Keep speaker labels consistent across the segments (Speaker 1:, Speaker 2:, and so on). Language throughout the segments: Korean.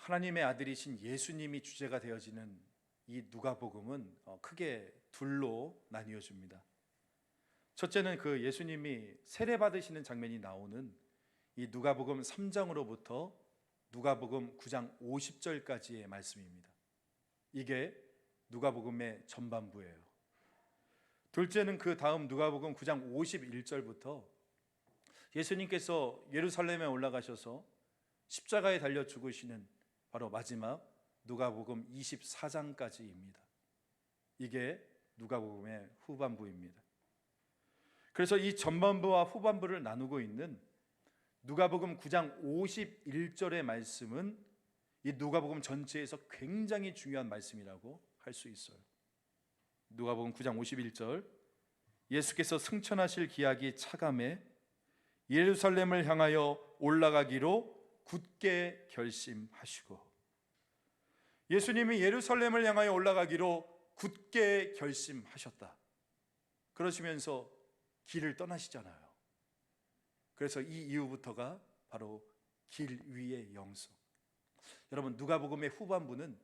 Speaker 1: 하나님의 아들이신 예수님이 주제가 되어지는 이 누가복음은 크게 둘로 나뉘어집니다. 첫째는 그 예수님이 세례 받으시는 장면이 나오는 이 누가복음 3장으로부터 누가복음 9장 50절까지의 말씀입니다. 이게 누가복음의 전반부예요. 둘째는 그 다음 누가복음 9장 51절부터 예수님께서 예루살렘에 올라가셔서 십자가에 달려 죽으시는 바로 마지막 누가복음 24장까지입니다. 이게 누가복음의 후반부입니다. 그래서 이 전반부와 후반부를 나누고 있는 누가복음 9장 51절의 말씀은 이 누가복음 전체에서 굉장히 중요한 말씀이라고 할 수 있어요. 누가복음 9장 51절, 예수께서 승천하실 기약이 차감해 예루살렘을 향하여 올라가기로 굳게 결심하시고, 예수님이 예루살렘을 향하여 올라가기로 굳게 결심하셨다. 그러시면서 길을 떠나시잖아요. 그래서 이 이후부터가 바로 길 위의 영성. 여러분, 누가복음의 후반부는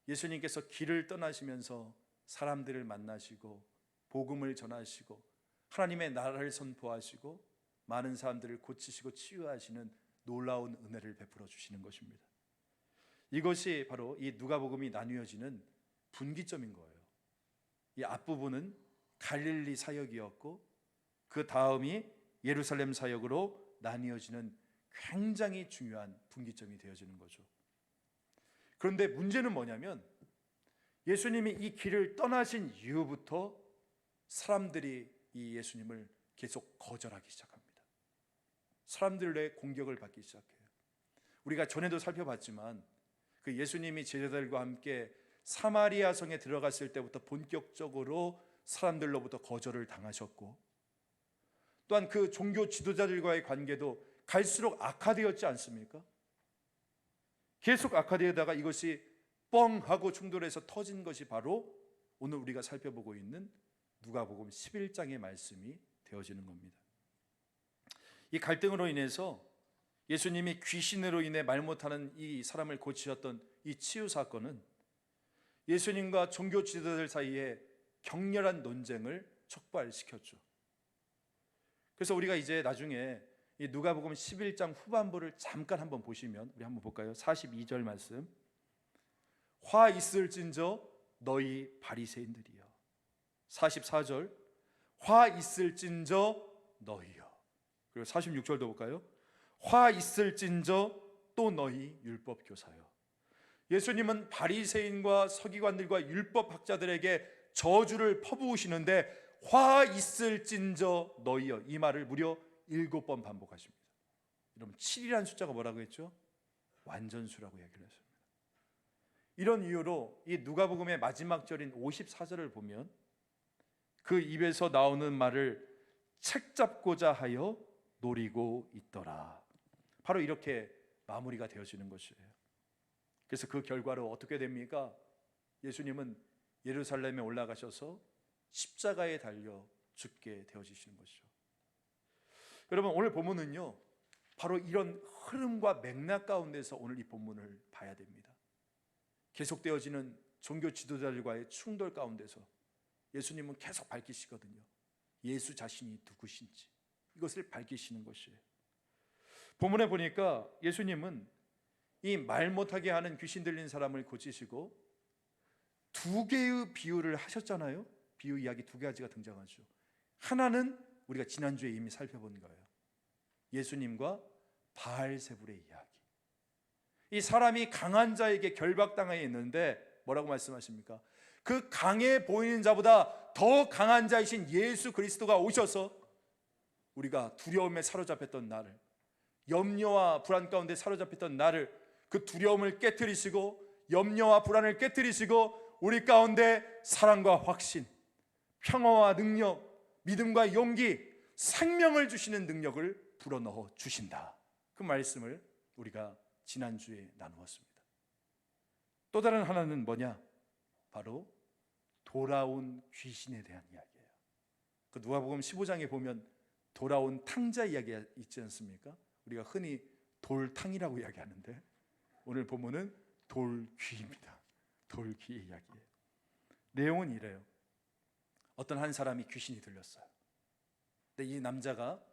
Speaker 1: 예수님께서 길을 떠나시면서 사람들을 만나시고 복음을 전하시고 하나님의 나라를 선포하시고 많은 사람들을 고치시고 치유하시는 놀라운 은혜를 베풀어 주시는 것입니다. 이것이 바로 이 누가복음이 나뉘어지는 분기점인 거예요. 이 앞부분은 갈릴리 사역이었고 그 다음이 예루살렘 사역으로 나뉘어지는 굉장히 중요한 분기점이 되어지는 거죠. 그런데 문제는 뭐냐면 예수님이 이 길을 떠나신 이후부터 사람들이 이 예수님을 계속 거절하기 시작합니다. 사람들의 공격을 받기 시작해요. 우리가 전에도 살펴봤지만 그 예수님이 제자들과 함께 사마리아 성에 들어갔을 때부터 본격적으로 사람들로부터 거절을 당하셨고, 또한 그 종교 지도자들과의 관계도 갈수록 악화되었지 않습니까? 계속 악화되다가 이것이 뻥 하고 충돌해서 터진 것이 바로 오늘 우리가 살펴보고 있는 누가복음 11장의 말씀이 되어지는 겁니다. 이 갈등으로 인해서 예수님이 귀신으로 인해 말 못하는 이 사람을 고치셨던 이 치유 사건은 예수님과 종교 지도자들 사이에 격렬한 논쟁을 촉발시켰죠. 그래서 우리가 이제 나중에 이 누가복음 11장 후반부를 잠깐 한번 보시면, 우리 한번 볼까요? 42절 말씀. 화 있을진저 너희 바리새인들이여. 44절. 화 있을진저 너희여. 그리고 46절도 볼까요? 화 있을진저 또 너희 율법교사여. 예수님은 바리새인과 서기관들과 율법학자들에게 저주를 퍼부으시는데 화 있을진저 너희여, 이 말을 무려 7번 반복하십니다. 여러분, 7이라는 숫자가 뭐라고 했죠? 완전수라고 얘기를 했습니다. 이런 이유로 이 누가복음의 마지막 절인 54절을 보면 그 입에서 나오는 말을 책 잡고자 하여 노리고 있더라. 바로 이렇게 마무리가 되어지는 것이에요. 그래서 그 결과로 어떻게 됩니까? 예수님은 예루살렘에 올라가셔서 십자가에 달려 죽게 되어지시는 것이죠. 여러분, 오늘 본문은요, 바로 이런 흐름과 맥락 가운데서 오늘 이 본문을 봐야 됩니다. 계속되어지는 종교 지도자들과의 충돌 가운데서 예수님은 계속 밝히시거든요. 예수 자신이 누구신지 이것을 밝히시는 것이에요. 본문에 보니까 예수님은 이 말 못하게 하는 귀신 들린 사람을 고치시고 2개의 비유를 하셨잖아요. 비유 이야기 2가지가 등장하죠. 하나는 우리가 지난주에 이미 살펴본 거예요. 예수님과 바알세불의 이야기. 이 사람이 강한 자에게 결박당해 있는데 뭐라고 말씀하십니까? 그 강해 보이는 자보다 더 강한 자이신 예수 그리스도가 오셔서 우리가 두려움에 사로잡혔던 나를, 염려와 불안 가운데 사로잡혔던 나를, 그 두려움을 깨트리시고 염려와 불안을 깨트리시고 우리 가운데 사랑과 확신, 평화와 능력, 믿음과 용기, 생명을 주시는 능력을 불어넣어 주신다. 그 말씀을 우리가 지난주에 나누었습니다. 또 다른 하나는 뭐냐? 바로 돌아온 귀신에 대한 이야기예요. 그 누가복음 15장에 보면 돌아온 탕자 이야기가 있지 않습니까? 우리가 흔히 돌탕이라고 이야기하는데 오늘 본문은 돌귀입니다. 돌귀의 이야기예요. 내용은 이래요. 어떤 한 사람이 귀신이 들렸어요. 근데 이 남자가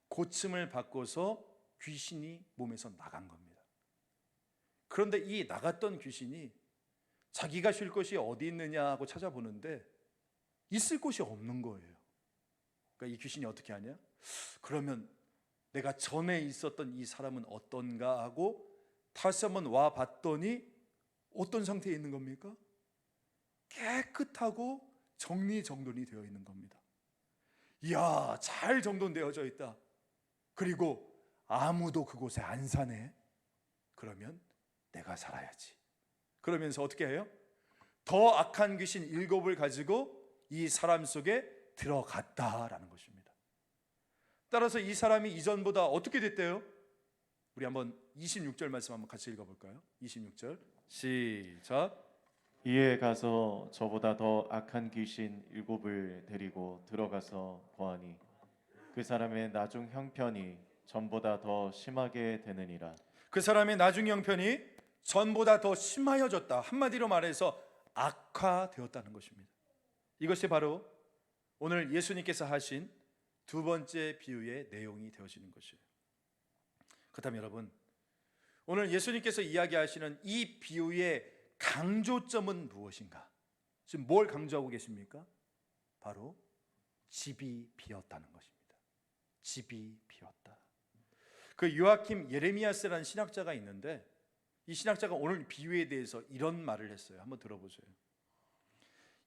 Speaker 1: 고침을 받고서 귀신이 몸에서 나간 겁니다. 그런데 이 나갔던 귀신이 자기가 쉴 곳이 어디 있느냐 하고 찾아보는데 있을 곳이 없는 거예요. 그러니까 이 귀신이 어떻게 하냐? 그러면 내가 전에 있었던 이 사람은 어떤가 하고 다시 한번 와 봤더니 어떤 상태에 있는 겁니까? 깨끗하고 정리정돈이 되어 있는 겁니다. 이야, 잘 정돈되어져 있다. 그리고 아무도 그곳에 안 사네. 그러면 내가 살아야지. 그러면서 어떻게 해요? 더 악한 귀신 7을 가지고 이 사람 속에 들어갔다라는 것입니다. 따라서 이 사람이 이전보다 어떻게 됐대요? 우리 한번 26절 말씀 한번 같이 읽어볼까요? 26절 시작.
Speaker 2: 이에 가서 저보다 더 악한 귀신 7을 데리고 들어가서 보아니 그 사람의 나중 형편이 전보다 더 심하게 되느니라.
Speaker 1: 그 사람의 나중 형편이 전보다 더 심하여졌다. 한마디로 말해서 악화되었다는 것입니다. 이것이 바로 오늘 예수님께서 하신 두 번째 비유의 내용이 되어지는 것이에요. 그렇다면 여러분, 오늘 예수님께서 이야기하시는 이 비유의 강조점은 무엇인가? 지금 뭘 강조하고 계십니까? 바로 집이 비었다는 것입니다. 집이 비었다. 그 요아킴 예레미야스라는 신학자가 있는데 이 신학자가 오늘 비유에 대해서 이런 말을 했어요. 한번 들어보세요.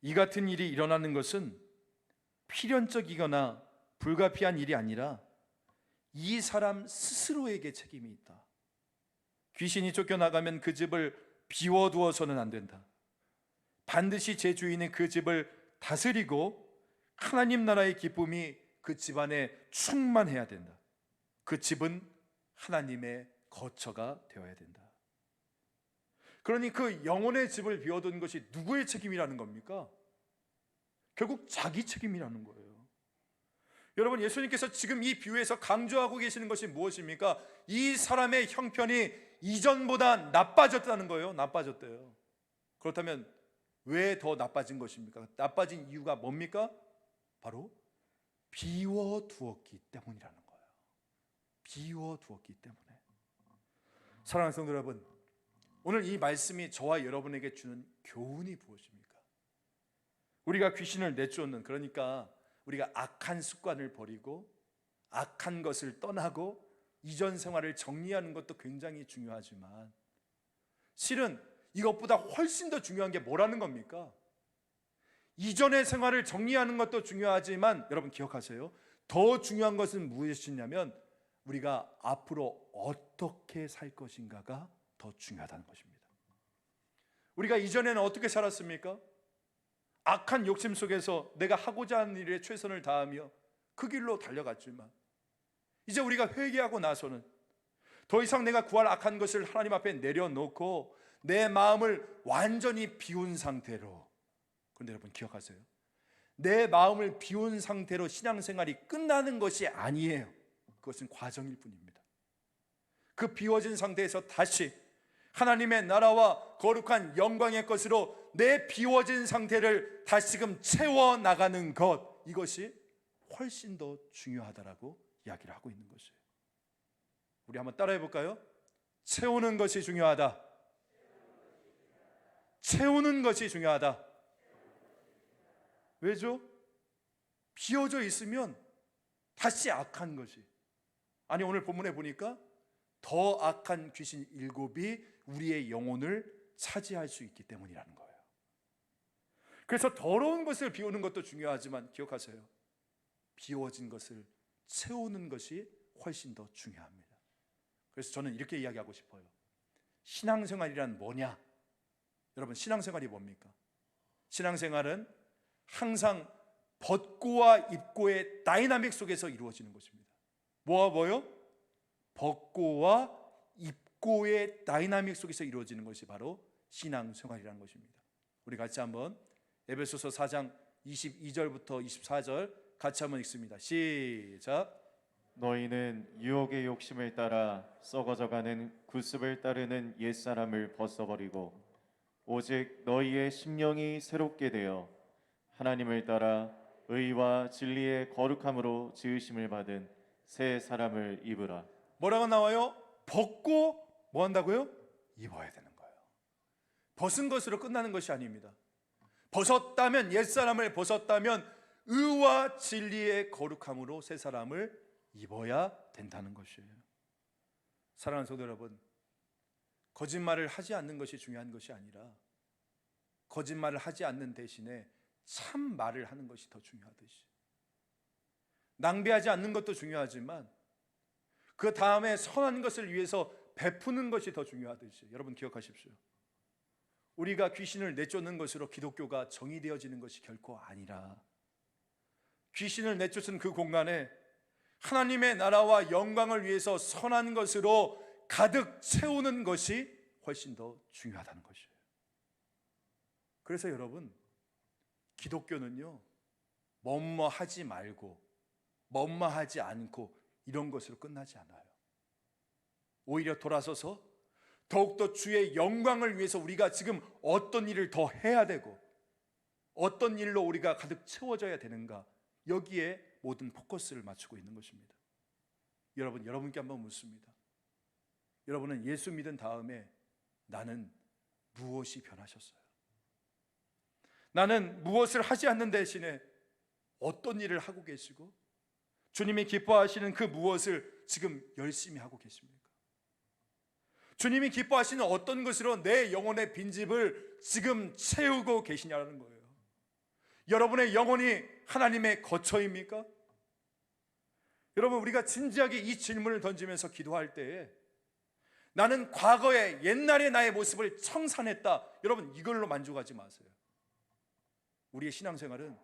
Speaker 1: 이 같은 일이 일어나는 것은 필연적이거나 불가피한 일이 아니라 이 사람 스스로에게 책임이 있다. 귀신이 쫓겨나가면 그 집을 비워두어서는 안 된다. 반드시 제 주인이 그 집을 다스리고 하나님 나라의 기쁨이 그 집안에 충만해야 된다. 그 집은 하나님의 거처가 되어야 된다. 그러니 그 영혼의 집을 비워둔 것이 누구의 책임이라는 겁니까? 결국 자기 책임이라는 거예요. 여러분, 예수님께서 지금 이 비유에서 강조하고 계시는 것이 무엇입니까? 이 사람의 형편이 이전보다 나빠졌다는 거예요. 나빠졌대요. 그렇다면 왜 더 나빠진 것입니까? 나빠진 이유가 뭡니까? 바로 비워두었기 때문이라는 거예요. 비워두었기 때문에. 사랑하는 성도 여러분, 오늘 이 말씀이 저와 여러분에게 주는 교훈이 무엇입니까? 우리가 귀신을 내쫓는, 그러니까 우리가 악한 습관을 버리고 악한 것을 떠나고 이전 생활을 정리하는 것도 굉장히 중요하지만 실은 이것보다 훨씬 더 중요한 게 뭐라는 겁니까? 이전의 생활을 정리하는 것도 중요하지만 여러분 기억하세요. 더 중요한 것은 무엇이냐면 우리가 앞으로 어떻게 살 것인가가 더 중요하다는 것입니다. 우리가 이전에는 어떻게 살았습니까? 악한 욕심 속에서 내가 하고자 하는 일에 최선을 다하며 그 길로 달려갔지만 이제 우리가 회개하고 나서는 더 이상 내가 구할 악한 것을 하나님 앞에 내려놓고 내 마음을 완전히 비운 상태로, 그런데 여러분 기억하세요. 내 마음을 비운 상태로 신앙생활이 끝나는 것이 아니에요. 그것은 과정일 뿐입니다. 그 비워진 상태에서 다시 하나님의 나라와 거룩한 영광의 것으로 내 비워진 상태를 다시금 채워나가는 것, 이것이 훨씬 더 중요하다라고 이야기를 하고 있는 것이에요. 우리 한번 따라해 볼까요? 채우는 것이 중요하다. 채우는 것이 중요하다. 왜죠? 비워져 있으면 다시 악한 것이, 아니 오늘 본문에 보니까 더 악한 귀신 7이 우리의 영혼을 차지할 수 있기 때문이라는 거예요. 그래서 더러운 것을 비우는 것도 중요하지만 기억하세요. 비워진 것을 채우는 것이 훨씬 더 중요합니다. 그래서 저는 이렇게 이야기하고 싶어요. 신앙생활이란 뭐냐? 여러분, 신앙생활이 뭡니까? 신앙생활은 항상 벗고와 입고의 다이나믹 속에서 이루어지는 것입니다. 뭐요? 벗고와 입고의 다이나믹 속에서 이루어지는 것이 바로 신앙생활이라는 것입니다. 우리 같이 한번 에베소서 4장 22절부터 24절 같이 한번 읽습니다. 시작.
Speaker 2: 너희는 유혹의 욕심을 따라 썩어져가는 구습을 따르는 옛사람을 벗어버리고 오직 너희의 심령이 새롭게 되어 하나님을 따라 의와 진리의 거룩함으로 지으심을 받은 새 사람을 입으라.
Speaker 1: 뭐라고 나와요? 벗고 뭐 한다고요? 입어야 되는 거예요. 벗은 것으로 끝나는 것이 아닙니다. 벗었다면, 옛사람을 벗었다면 의와 진리의 거룩함으로 새 사람을 입어야 된다는 것이에요. 사랑하는 성도 여러분, 거짓말을 하지 않는 것이 중요한 것이 아니라 거짓말을 하지 않는 대신에 참 말을 하는 것이 더 중요하듯이, 낭비하지 않는 것도 중요하지만 그 다음에 선한 것을 위해서 베푸는 것이 더 중요하듯이, 여러분 기억하십시오. 우리가 귀신을 내쫓는 것으로 기독교가 정의되어지는 것이 결코 아니라, 귀신을 내쫓은 그 공간에 하나님의 나라와 영광을 위해서 선한 것으로 가득 채우는 것이 훨씬 더 중요하다는 것이에요. 그래서 여러분, 기독교는요, 뭐뭐하지 말고 뭐뭐하지 않고 이런 것으로 끝나지 않아요. 오히려 돌아서서 더욱더 주의 영광을 위해서 우리가 지금 어떤 일을 더 해야 되고 어떤 일로 우리가 가득 채워져야 되는가, 여기에 모든 포커스를 맞추고 있는 것입니다. 여러분께 한번 묻습니다. 여러분은 예수 믿은 다음에 나는 무엇이 변하셨어요? 나는 무엇을 하지 않는 대신에 어떤 일을 하고 계시고 주님이 기뻐하시는 그 무엇을 지금 열심히 하고 계십니까? 주님이 기뻐하시는 어떤 것으로 내 영혼의 빈집을 지금 채우고 계시냐는 거예요. 여러분의 영혼이 하나님의 거처입니까? 여러분, 우리가 진지하게 이 질문을 던지면서 기도할 때에 나는 과거의 옛날의 나의 모습을 청산했다, 여러분 이걸로 만족하지 마세요. 우리의 신앙생활은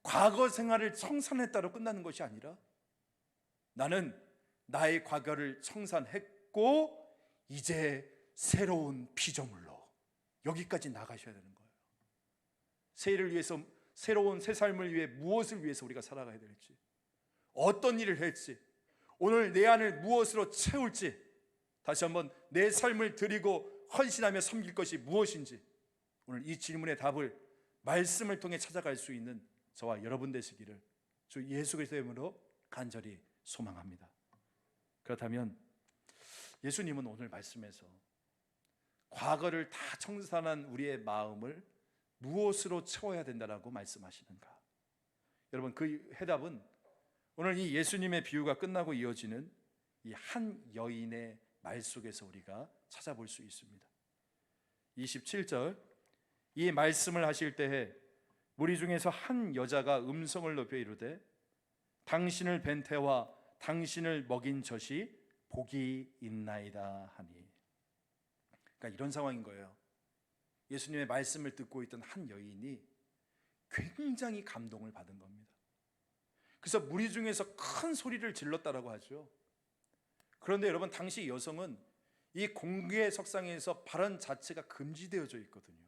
Speaker 1: 과거 생활을 청산했다로 끝나는 것이 아니라 나는 나의 과거를 청산했고 이제 새로운 피조물로, 여기까지 나가셔야 되는 거예요. 새해를 위해서, 새로운 새 삶을 위해 무엇을 위해서 우리가 살아가야 될지, 어떤 일을 할지, 오늘 내 안을 무엇으로 채울지, 다시 한번 내 삶을 드리고 헌신하며 섬길 것이 무엇인지, 오늘 이 질문의 답을 말씀을 통해 찾아갈 수 있는 저와 여러분 되시기를 주 예수 그리스도의 이름으로 간절히 소망합니다. 그렇다면 예수님은 오늘 말씀에서 과거를 다 청산한 우리의 마음을 무엇으로 채워야 된다라고 말씀하시는가? 여러분, 그 해답은 오늘 이 예수님의 비유가 끝나고 이어지는 이 한 여인의 말 속에서 우리가 찾아볼 수 있습니다. 27절, 이 말씀을 하실 때에 무리 중에서 한 여자가 음성을 높여 이르되 당신을 뵌 태와 당신을 먹인 젖이 복이 있나이다 하니. 그러니까 이런 상황인 거예요. 예수님의 말씀을 듣고 있던 한 여인이 굉장히 감동을 받은 겁니다. 그래서 무리 중에서 큰 소리를 질렀다라고 하죠. 그런데 여러분, 당시 여성은 이 공개 석상에서 발언 자체가 금지되어져 있거든요.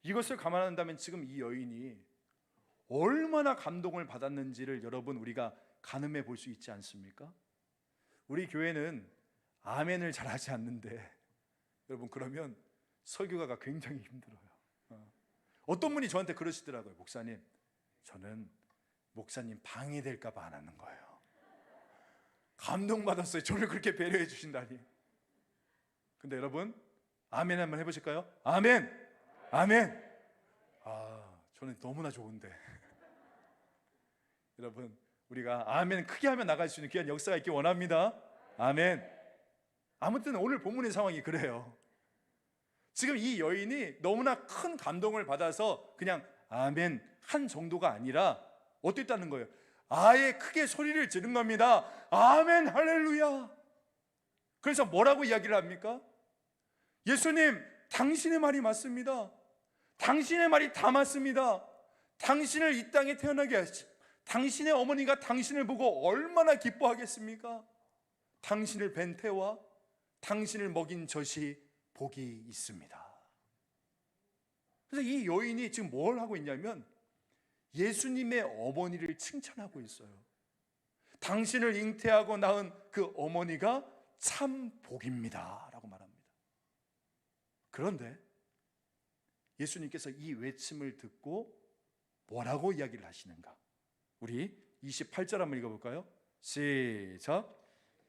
Speaker 1: 이것을 감안한다면 지금 이 여인이 얼마나 감동을 받았는지를 여러분, 우리가 가늠해 볼 수 있지 않습니까? 우리 교회는 아멘을 잘하지 않는데 여러분, 그러면 설교가가 굉장히 힘들어요. 어떤 분이 저한테 그러시더라고요. 목사님, 저는 목사님 방해될까 봐 안 하는 거예요. 감동받았어요. 저를 그렇게 배려해 주신다니. 근데 여러분, 아멘 한번 해보실까요? 아멘! 아멘! 저는 너무나 좋은데 여러분, 우리가 아멘 크게 하면 나갈 수 있는 귀한 역사가 있기 원합니다. 아멘. 아무튼 오늘 본문의 상황이 그래요. 지금 이 여인이 너무나 큰 감동을 받아서 그냥 아멘 한 정도가 아니라 어땠다는 거예요? 아예 크게 소리를 지른 겁니다. 아멘 할렐루야. 그래서 뭐라고 이야기를 합니까? 예수님, 당신의 말이 맞습니다. 당신의 말이 다 맞습니다. 당신을 이 땅에 태어나게 하시, 당신의 어머니가 당신을 보고 얼마나 기뻐하겠습니까? 당신을 뵌 태와 당신을 먹인 젖이 복이 있습니다. 그래서 이 여인이 지금 뭘 하고 있냐면 예수님의 어머니를 칭찬하고 있어요. 당신을 잉태하고 낳은 그 어머니가 참 복입니다 라고 말합니다. 그런데 예수님께서 이 외침을 듣고 뭐라고 이야기를 하시는가? 우리 28절 한번 읽어볼까요? 시작.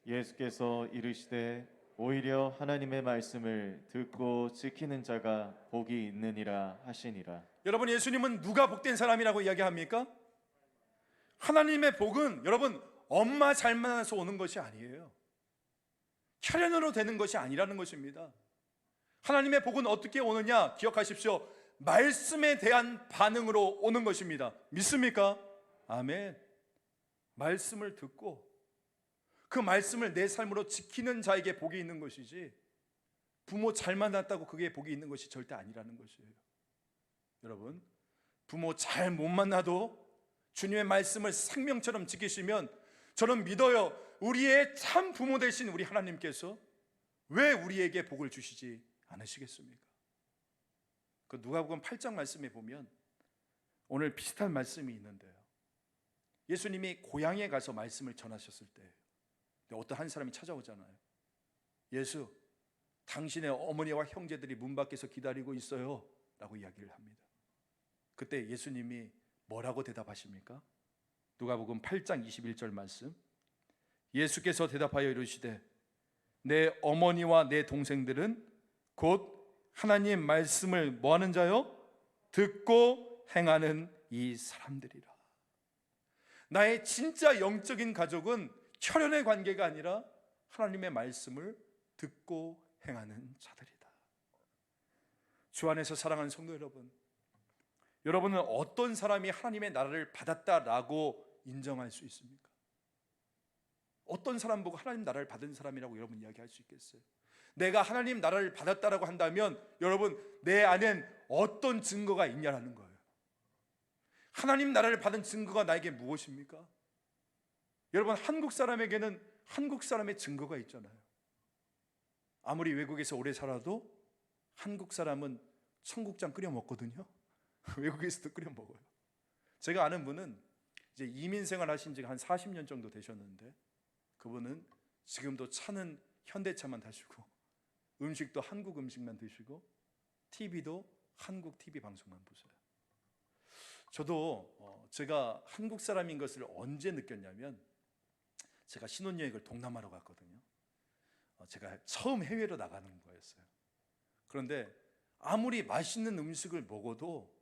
Speaker 2: 예수께서 이르시되 오히려 하나님의 말씀을 듣고 지키는 자가 복이 있느니라 하시니라.
Speaker 1: 여러분, 예수님은 누가 복된 사람이라고 이야기합니까? 하나님의 복은 여러분 엄마 잘 만나서 오는 것이 아니에요. 혈연으로 되는 것이 아니라는 것입니다. 하나님의 복은 어떻게 오느냐? 기억하십시오. 말씀에 대한 반응으로 오는 것입니다. 믿습니까? 아멘. 말씀을 듣고 그 말씀을 내 삶으로 지키는 자에게 복이 있는 것이지, 부모 잘 만났다고 그게 복이 있는 것이 절대 아니라는 것이에요. 여러분, 부모 잘 못 만나도 주님의 말씀을 생명처럼 지키시면 저는 믿어요. 우리의 참 부모 되신 우리 하나님께서 왜 우리에게 복을 주시지 않으시겠습니까? 그 누가복음 8장 말씀에 보면 오늘 비슷한 말씀이 있는데요. 예수님이 고향에 가서 말씀을 전하셨을 때 어떤 한 사람이 찾아오잖아요. 예수, 당신의 어머니와 형제들이 문 밖에서 기다리고 있어요 라고 이야기를 합니다. 그때 예수님이 뭐라고 대답하십니까? 누가복음 8장 21절 말씀. 예수께서 대답하여 이르시되 내 어머니와 내 동생들은 곧 하나님 말씀을 뭐하는 자요? 듣고 행하는 이 사람들이라. 나의 진짜 영적인 가족은 혈연의 관계가 아니라 하나님의 말씀을 듣고 행하는 자들이다. 주 안에서 사랑하는 성도 여러분, 여러분은 어떤 사람이 하나님의 나라를 받았다라고 인정할 수 있습니까? 어떤 사람 보고 하나님 나라를 받은 사람이라고 여러분 이야기할 수 있겠어요? 내가 하나님 나라를 받았다라고 한다면 여러분, 내 안엔 어떤 증거가 있냐라는 거예요. 하나님 나라를 받은 증거가 나에게 무엇입니까? 여러분, 한국 사람에게는 한국 사람의 증거가 있잖아요. 아무리 외국에서 오래 살아도 한국 사람은 청국장 끓여 먹거든요. 외국에서도 끓여 먹어요. 제가 아는 분은 이제 이민 생활 하신 지가 한 40년 정도 되셨는데, 그분은 지금도 차는 현대차만 타시고 음식도 한국 음식만 드시고 TV도 한국 TV 방송만 보세요. 저도 제가 한국 사람인 것을 언제 느꼈냐면, 제가 신혼여행을 동남아로 갔거든요. 제가 처음 해외로 나가는 거였어요. 그런데 아무리 맛있는 음식을 먹어도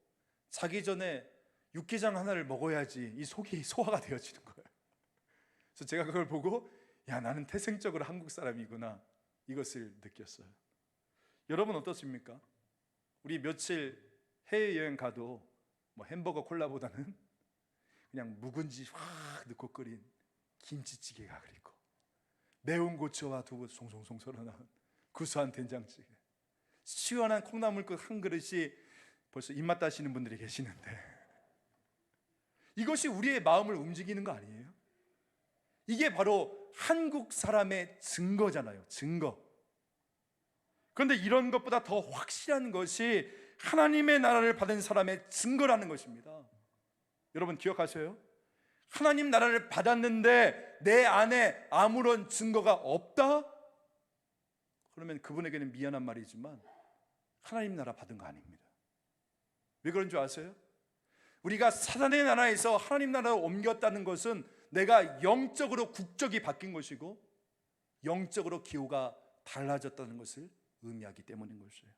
Speaker 1: 자기 전에 육개장 하나를 먹어야지 이 속이 소화가 되어지는 거예요. 그래서 제가 그걸 보고, 야, 나는 태생적으로 한국 사람이구나, 이것을 느꼈어요. 여러분 어떻습니까? 우리 며칠 해외여행 가도 뭐 햄버거 콜라보다는 그냥 묵은지 확 넣고 끓인 김치찌개가 그리고 매운 고추와 두부 송송송 썰어나온 구수한 된장찌개, 시원한 콩나물국 한 그릇이 벌써 입맛 다시는 분들이 계시는데, 이것이 우리의 마음을 움직이는 거 아니에요? 이게 바로 한국 사람의 증거잖아요. 증거. 그런데 이런 것보다 더 확실한 것이 하나님의 나라를 받은 사람의 증거라는 것입니다. 여러분 기억하세요? 하나님 나라를 받았는데 내 안에 아무런 증거가 없다? 그러면 그분에게는 미안한 말이지만 하나님 나라 받은 거 아닙니다. 왜 그런 줄 아세요? 우리가 사단의 나라에서 하나님 나라로 옮겼다는 것은 내가 영적으로 국적이 바뀐 것이고 영적으로 기호가 달라졌다는 것을 의미하기 때문인 것이에요.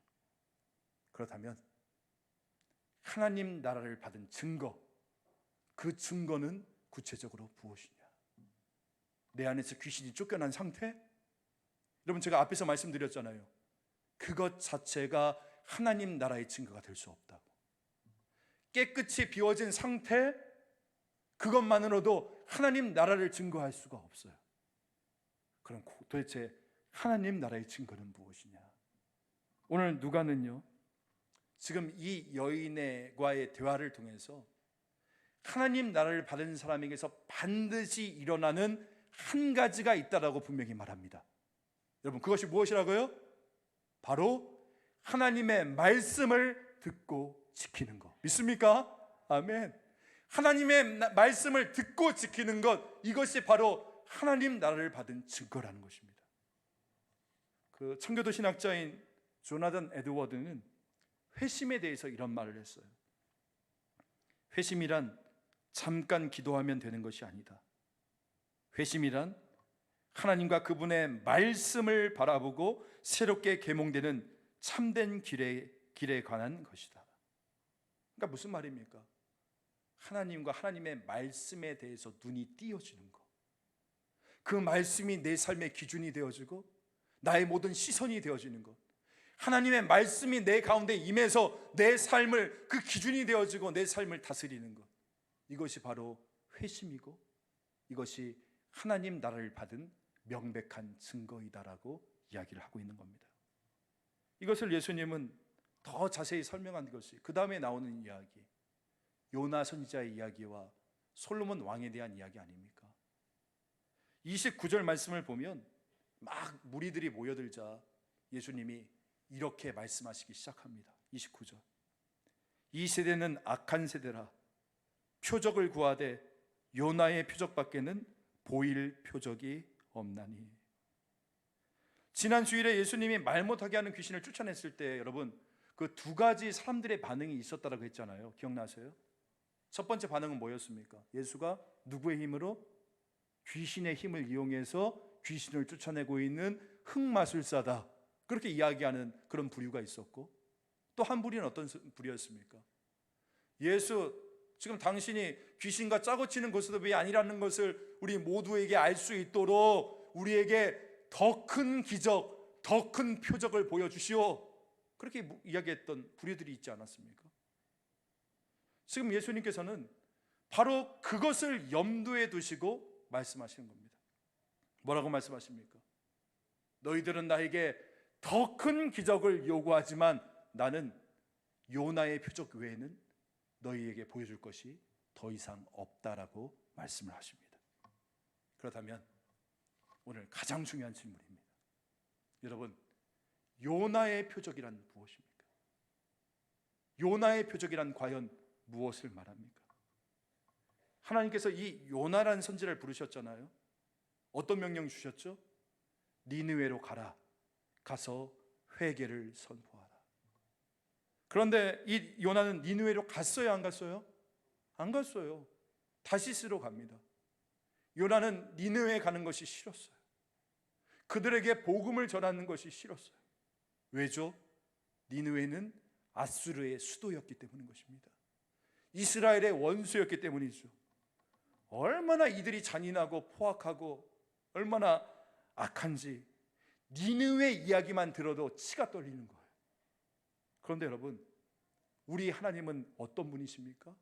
Speaker 1: 그렇다면 하나님 나라를 받은 증거, 그 증거는 구체적으로 무엇이냐? 내 안에서 귀신이 쫓겨난 상태? 여러분, 제가 앞에서 말씀드렸잖아요. 그것 자체가 하나님 나라의 증거가 될 수 없다고. 깨끗이 비워진 상태, 그것만으로도 하나님 나라를 증거할 수가 없어요. 그럼 도대체 하나님 나라의 증거는 무엇이냐? 오늘 누가는요, 지금 이 여인과의 대화를 통해서 하나님 나라를 받은 사람에게서 반드시 일어나는 한 가지가 있다라고 분명히 말합니다. 여러분, 그것이 무엇이라고요? 바로 하나님의 말씀을 듣고 지키는 것. 믿습니까? 아멘. 하나님의 말씀을 듣고 지키는 것, 이것이 바로 하나님 나라를 받은 증거라는 것입니다. 그 청교도 신학자인 조나단 에드워드는 회심에 대해서 이런 말을 했어요. 회심이란 잠깐 기도하면 되는 것이 아니다. 회심이란 하나님과 그분의 말씀을 바라보고 새롭게 계몽되는 참된 길에 관한 것이다. 그러니까 무슨 말입니까? 하나님과 하나님의 말씀에 대해서 눈이 띄어지는 것, 그 말씀이 내 삶의 기준이 되어지고 나의 모든 시선이 되어지는 것, 하나님의 말씀이 내 가운데 임해서 내 삶을 그 기준이 되어지고 내 삶을 다스리는 것, 이것이 바로 회심이고 이것이 하나님 나라를 받은 명백한 증거이다라고 이야기를 하고 있는 겁니다. 이것을 예수님은 더 자세히 설명한 것이 그 다음에 나오는 이야기, 요나 선지자의 이야기와 솔로몬 왕에 대한 이야기 아닙니까? 29절 말씀을 보면 막 무리들이 모여들자 예수님이 이렇게 말씀하시기 시작합니다. 29절, 이 세대는 악한 세대라. 표적을 구하되 요나의 표적밖에는 보일 표적이 없나니. 지난 주일에 예수님이 말 못하게 하는 귀신을 쫓아냈을 때 여러분 그 두 가지 사람들의 반응이 있었다라고 했잖아요. 기억나세요? 첫 번째 반응은 뭐였습니까? 예수가 누구의 힘으로? 귀신의 힘을 이용해서 귀신을 쫓아내고 있는 흑마술사다, 그렇게 이야기하는 그런 부류가 있었고, 또 한 부류는 어떤 부류였습니까? 예수, 지금 당신이 귀신과 짜고 치는 모습이 아니라는 것을 우리 모두에게 알 수 있도록 우리에게 더 큰 기적, 더 큰 표적을 보여주시오, 그렇게 이야기했던 부류들이 있지 않았습니까? 지금 예수님께서는 바로 그것을 염두에 두시고 말씀하시는 겁니다. 뭐라고 말씀하십니까? 너희들은 나에게 더 큰 기적을 요구하지만 나는 요나의 표적 외에는 너희에게 보여줄 것이 더 이상 없다라고 말씀을 하십니다. 그렇다면 오늘 가장 중요한 질문입니다. 여러분, 요나의 표적이란 무엇입니까? 요나의 표적이란 과연 무엇을 말합니까? 하나님께서 이 요나라는 선지자를 부르셨잖아요. 어떤 명령 주셨죠? 니느웨로 가라. 가서 회개를 선포하라. 그런데 이 요나는 니느웨로 갔어요, 안 갔어요? 안 갔어요. 다시스로 갑니다. 요나는 니느웨에 가는 것이 싫었어요. 그들에게 복음을 전하는 것이 싫었어요. 왜죠? 니느웨는 아수르의 수도였기 때문인 것입니다. 이스라엘의 원수였기 때문이죠. 얼마나 이들이 잔인하고 포악하고 얼마나 악한지 니느웨 이야기만 들어도 치가 떨리는 거예요. 그런데 여러분, 우리 하나님은 어떤 분이십니까?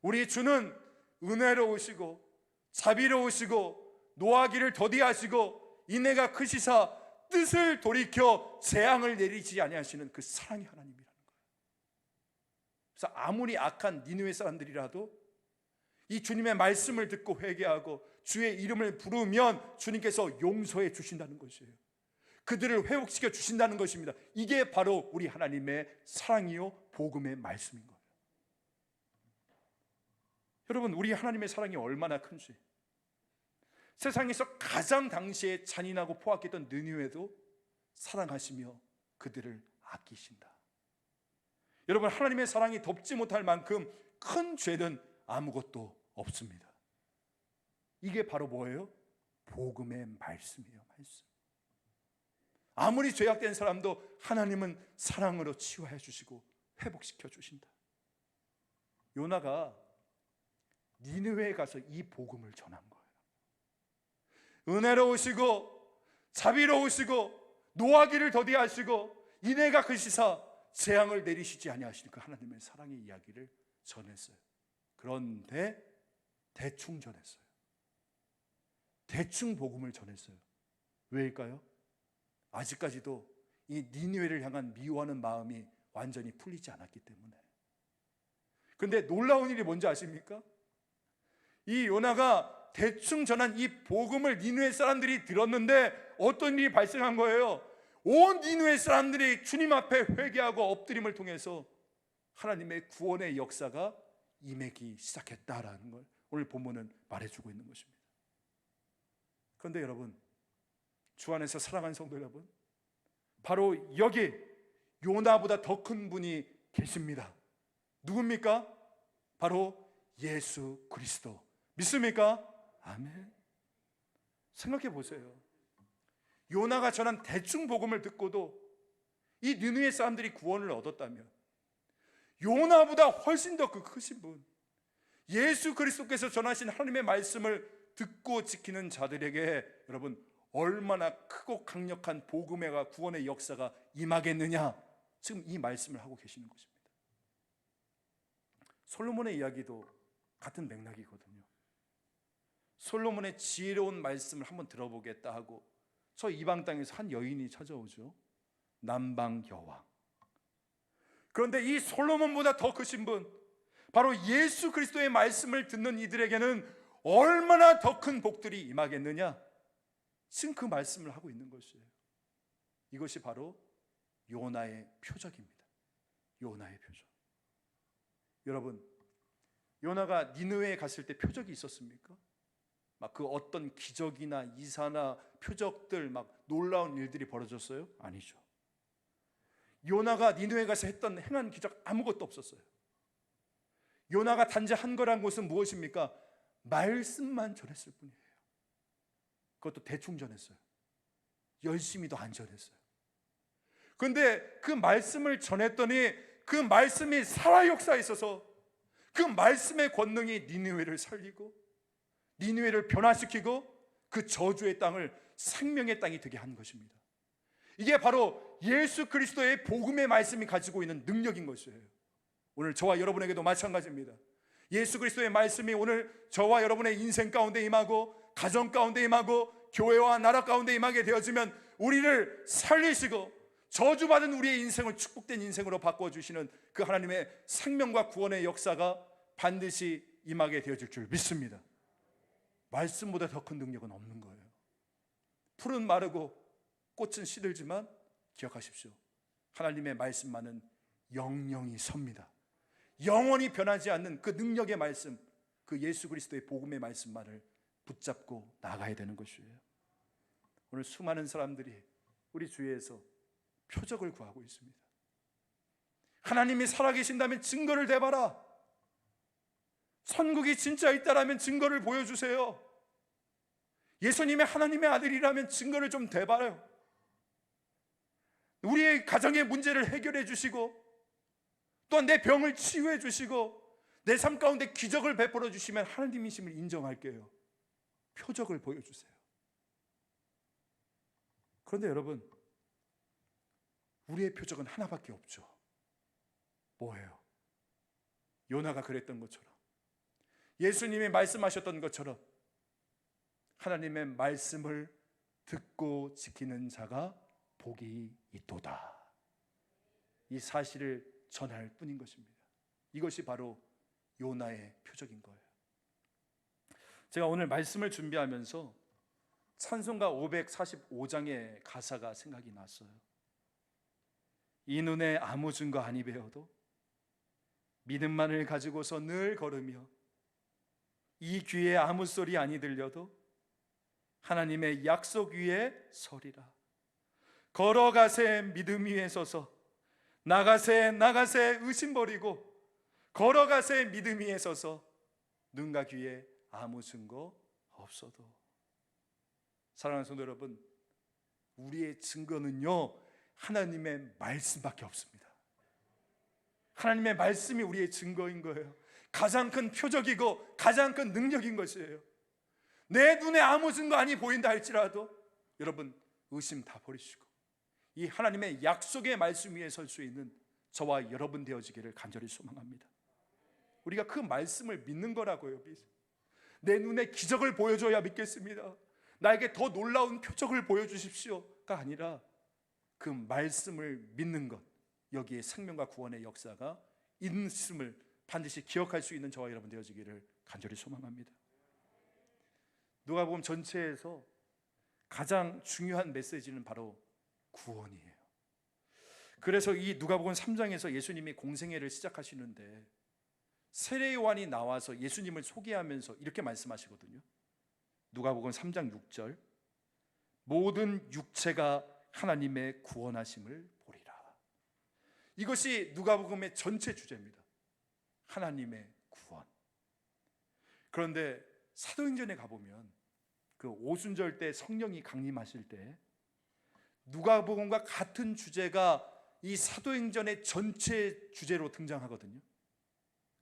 Speaker 1: 우리 주는 은혜로우시고 자비로우시고 노하기를 더디하시고 인애가 크시사 뜻을 돌이켜 재앙을 내리지 아니하시는 그 사랑의 하나님이라는 거예요. 그래서 아무리 악한 니느웨 사람들이라도 이 주님의 말씀을 듣고 회개하고 주의 이름을 부르면 주님께서 용서해 주신다는 것이에요. 그들을 회복시켜 주신다는 것입니다. 이게 바로 우리 하나님의 사랑이요 복음의 말씀인 거예요. 여러분, 우리 하나님의 사랑이 얼마나 큰지, 세상에서 가장 당시에 잔인하고 포악했던 느니웨도 사랑하시며 그들을 아끼신다. 여러분, 하나님의 사랑이 덮지 못할 만큼 큰 죄는 아무것도 없습니다. 이게 바로 뭐예요? 복음의 말씀이에요. 말씀. 아무리 죄악된 사람도 하나님은 사랑으로 치유해 주시고 회복시켜 주신다. 요나가 니느웨에 가서 이 복음을 전한 거예요. 은혜로우시고 자비로우시고 노하기를 더디하시고 인애가 크시사 재앙을 내리시지 아니하시는 그 하나님의 사랑의 이야기를 전했어요. 그런데 대충 전했어요. 대충 복음을 전했어요. 왜일까요? 아직까지도 이 니느웨를 향한 미워하는 마음이 완전히 풀리지 않았기 때문에. 그런데 놀라운 일이 뭔지 아십니까? 이 요나가 대충 전한 이 복음을 니느웨 사람들이 들었는데 어떤 일이 발생한 거예요? 온 니느웨 사람들이 주님 앞에 회개하고 엎드림을 통해서 하나님의 구원의 역사가 임하기 시작했다라는 걸 오늘 본문은 말해주고 있는 것입니다. 그런데 여러분, 주 안에서 사랑하는 성도 여러분, 바로 여기 요나보다 더 큰 분이 계십니다. 누굽니까? 바로 예수 그리스도. 믿습니까? 아멘. 생각해 보세요. 요나가 전한 대충 복음을 듣고도 이 느느웨 사람들이 구원을 얻었다면, 요나보다 훨씬 더 그 크신 분, 예수 그리스도께서 전하신 하나님의 말씀을 듣고 지키는 자들에게 여러분 얼마나 크고 강력한 복음의 구원의 역사가 임하겠느냐, 지금 이 말씀을 하고 계시는 것입니다. 솔로몬의 이야기도 같은 맥락이거든요. 솔로몬의 지혜로운 말씀을 한번 들어보겠다 하고 저 이방 땅에서 한 여인이 찾아오죠. 남방 여왕. 그런데 이 솔로몬보다 더 크신 분, 바로 예수 그리스도의 말씀을 듣는 이들에게는 얼마나 더 큰 복들이 임하겠느냐, 지금 그 말씀을 하고 있는 것이에요. 이것이 바로 요나의 표적입니다. 요나의 표적. 여러분, 요나가 니느웨에 갔을 때 표적이 있었습니까? 막 그 어떤 기적이나 이사나 표적들, 막 놀라운 일들이 벌어졌어요? 아니죠. 요나가 니느웨에 가서 행한 기적 아무것도 없었어요. 요나가 단지 한 거란 것은 무엇입니까? 말씀만 전했을 뿐이에요. 그것도 대충 전했어요. 열심히도 안 전했어요. 그런데 그 말씀을 전했더니 그 말씀이 살아 역사에 있어서 그 말씀의 권능이 니느웨를 살리고 니느웨를 변화시키고 그 저주의 땅을 생명의 땅이 되게 한 것입니다. 이게 바로 예수 그리스도의 복음의 말씀이 가지고 있는 능력인 것이에요. 오늘 저와 여러분에게도 마찬가지입니다. 예수 그리스도의 말씀이 오늘 저와 여러분의 인생 가운데 임하고 가정 가운데 임하고 교회와 나라 가운데 임하게 되어지면 우리를 살리시고 저주받은 우리의 인생을 축복된 인생으로 바꿔주시는 그 하나님의 생명과 구원의 역사가 반드시 임하게 되어질 줄 믿습니다. 말씀보다 더 큰 능력은 없는 거예요. 풀은 마르고 꽃은 시들지만 기억하십시오. 하나님의 말씀만은 영영이 섭니다. 영원히 변하지 않는 그 능력의 말씀, 그 예수 그리스도의 복음의 말씀만을 붙잡고 나가야 되는 것이에요. 오늘 수많은 사람들이 우리 주위에서 표적을 구하고 있습니다. 하나님이 살아계신다면 증거를 대봐라. 천국이 진짜 있다라면 증거를 보여주세요. 예수님이 하나님의 아들이라면 증거를 좀 대봐요. 우리의 가정의 문제를 해결해 주시고 또한 내 병을 치유해 주시고 내 삶 가운데 기적을 베풀어 주시면 하나님이심을 인정할게요. 표적을 보여주세요. 그런데 여러분, 우리의 표적은 하나밖에 없죠. 뭐예요? 요나가 그랬던 것처럼, 예수님이 말씀하셨던 것처럼 하나님의 말씀을 듣고 지키는 자가 복이 있도다. 이 사실을 전할 뿐인 것입니다. 이것이 바로 요나의 표적인 거예요. 제가 오늘 말씀을 준비하면서 찬송가 545장의 가사가 생각이 났어요. 이 눈에 아무 증거 아니 배어도 믿음만을 가지고서 늘 걸으며 이 귀에 아무 소리 아니 들려도 하나님의 약속 위에 서리라. 걸어가세 믿음 위에 서서 나가세 나가세 의심 버리고 걸어가세 믿음 위에 서서 눈과 귀에 아무 증거 없어도. 사랑하는 성도 여러분, 우리의 증거는요 하나님의 말씀밖에 없습니다. 하나님의 말씀이 우리의 증거인 거예요. 가장 큰 표적이고 가장 큰 능력인 것이에요. 내 눈에 아무 증거 아니 보인다 할지라도 여러분 의심 다 버리시고 이 하나님의 약속의 말씀 위에 설 수 있는 저와 여러분 되어지기를 간절히 소망합니다. 우리가 그 말씀을 믿는 거라고요. 내 눈에 기적을 보여줘야 믿겠습니다. 나에게 더 놀라운 표적을 보여주십시오가 아니라 그 말씀을 믿는 것, 여기에 생명과 구원의 역사가 있음을 반드시 기억할 수 있는 저와 여러분 되어지기를 간절히 소망합니다. 누가복음 전체에서 가장 중요한 메시지는 바로 구원이에요. 그래서 이 누가복음 3장에서 예수님이 공생애를 시작하시는데 세례 요한이 나와서 예수님을 소개하면서 이렇게 말씀하시거든요. 누가복음 3장 6절, 모든 육체가 하나님의 구원하심을 보리라. 이것이 누가복음의 전체 주제입니다. 하나님의 구원. 그런데 사도행전에 가보면 그 오순절 때 성령이 강림하실 때 누가복음과 같은 주제가 이 사도행전의 전체 주제로 등장하거든요.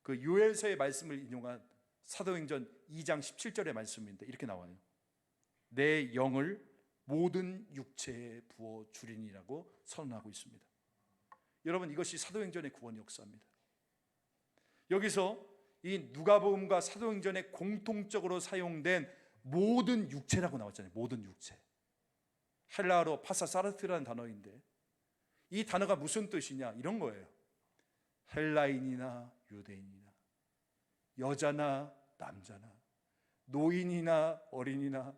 Speaker 1: 그 요엘서의 말씀을 인용한 사도행전 2장 17절의 말씀인데 이렇게 나와요. 내 영을 모든 육체에 부어 주리니라고 선언하고 있습니다. 여러분, 이것이 사도행전의 구원 역사입니다. 여기서 이 누가복음과 사도행전에 공통적으로 사용된 모든 육체라고 나왔잖아요. 모든 육체. 헬라어로 파사사르트라는 단어인데 이 단어가 무슨 뜻이냐? 이런 거예요. 헬라인이나 유대인이나 여자나 남자나 노인이나 어린이나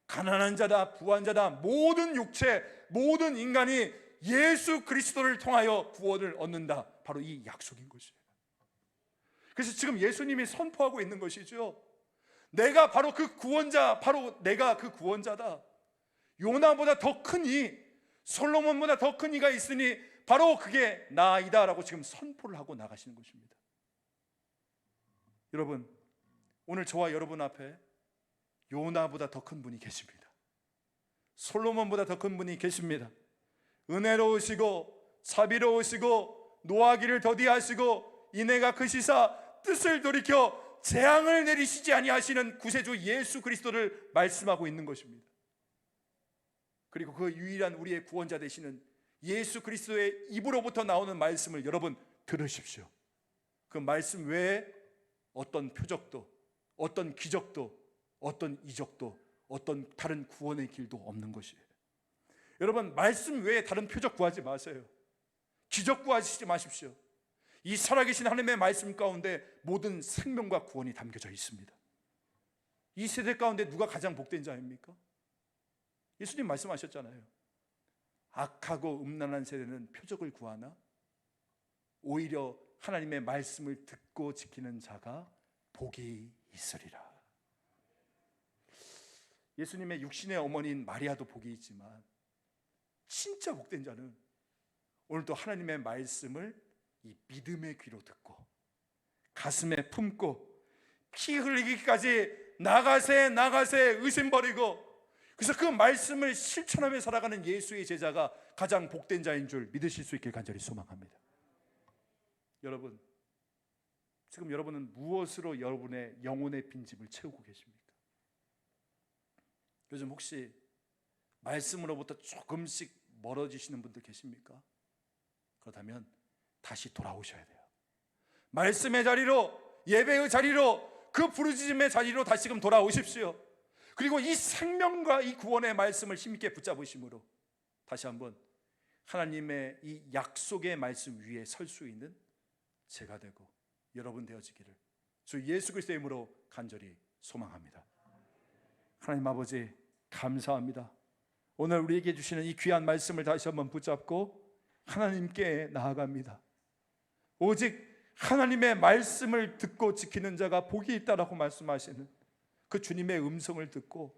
Speaker 1: 가난한 자다 부한 자다 모든 육체 모든 인간이 예수 그리스도를 통하여 구원을 얻는다. 바로 이 약속인 것이에요. 그래서 지금 예수님이 선포하고 있는 것이죠. 내가 바로 그 구원자, 바로 내가 그 구원자다. 요나보다 더 큰 이, 솔로몬보다 더 큰 이가 있으니 바로 그게 나이다 라고 지금 선포를 하고 나가시는 것입니다. 여러분, 오늘 저와 여러분 앞에 요나보다 더 큰 분이 계십니다. 솔로몬보다 더 큰 분이 계십니다. 은혜로우시고 자비로우시고 노하기를 더디하시고 인애가 크시사 뜻을 돌이켜 재앙을 내리시지 아니하시는 구세주 예수 그리스도를 말씀하고 있는 것입니다. 그리고 그 유일한 우리의 구원자 되시는 예수 그리스도의 입으로부터 나오는 말씀을 여러분 들으십시오. 그 말씀 외에 어떤 표적도, 어떤 기적도, 어떤 이적도, 어떤 다른 구원의 길도 없는 것이에요. 여러분, 말씀 외에 다른 표적 구하지 마세요. 기적 구하지 마십시오. 이 살아계신 하나님의 말씀 가운데 모든 생명과 구원이 담겨져 있습니다. 이 세대 가운데 누가 가장 복된 자입니까? 예수님 말씀하셨잖아요. 악하고 음란한 세대는 표적을 구하나 오히려 하나님의 말씀을 듣고 지키는 자가 복이 있으리라. 예수님의 육신의 어머니인 마리아도 복이 있지만 진짜 복된 자는 오늘도 하나님의 말씀을 이 믿음의 귀로 듣고 가슴에 품고 피 흘리기까지 나가세 의심 버리고 그래서 그 말씀을 실천하며 살아가는 예수의 제자가 가장 복된 자인 줄 믿으실 수 있길 간절히 소망합니다. 여러분, 지금 여러분은 무엇으로 여러분의 영혼의 빈집을 채우고 계십니까? 요즘 혹시 말씀으로부터 조금씩 멀어지시는 분들 계십니까? 그렇다면 다시 돌아오셔야 돼요. 말씀의 자리로, 예배의 자리로, 그 부르짖음의 자리로 다시금 돌아오십시오. 그리고 이 생명과 이 구원의 말씀을 힘있게 붙잡으심으로 다시 한번 하나님의 이 약속의 말씀 위에 설 수 있는 제가 되고 여러분 되어지기를 주 예수 그리스도의 이름으로 간절히 소망합니다. 하나님 아버지, 감사합니다. 오늘 우리에게 주시는 이 귀한 말씀을 다시 한번 붙잡고 하나님께 나아갑니다. 오직 하나님의 말씀을 듣고 지키는 자가 복이 있다라고 말씀하시는 그 주님의 음성을 듣고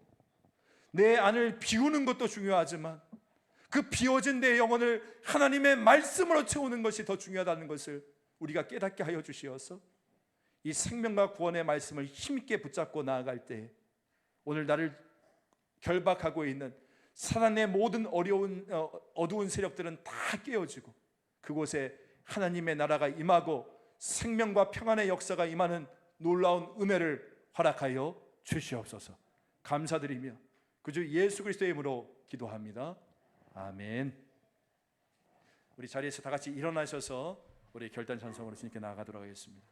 Speaker 1: 내 안을 비우는 것도 중요하지만 그 비워진 내 영혼을 하나님의 말씀으로 채우는 것이 더 중요하다는 것을 우리가 깨닫게 하여 주시어서 이 생명과 구원의 말씀을 힘있게 붙잡고 나아갈 때 오늘 나를 결박하고 있는 사단의 모든 어두운 세력들은 다 깨어지고 그곳에 하나님의 나라가 임하고 생명과 평안의 역사가 임하는 놀라운 은혜를 허락하여 주시옵소서. 감사드리며 그주 예수 그리스도의 이름으로 기도합니다. 아멘. 우리 자리에서 다 같이 일어나셔서 우리 결단 찬송으로 주님께 나아가도록 하겠습니다.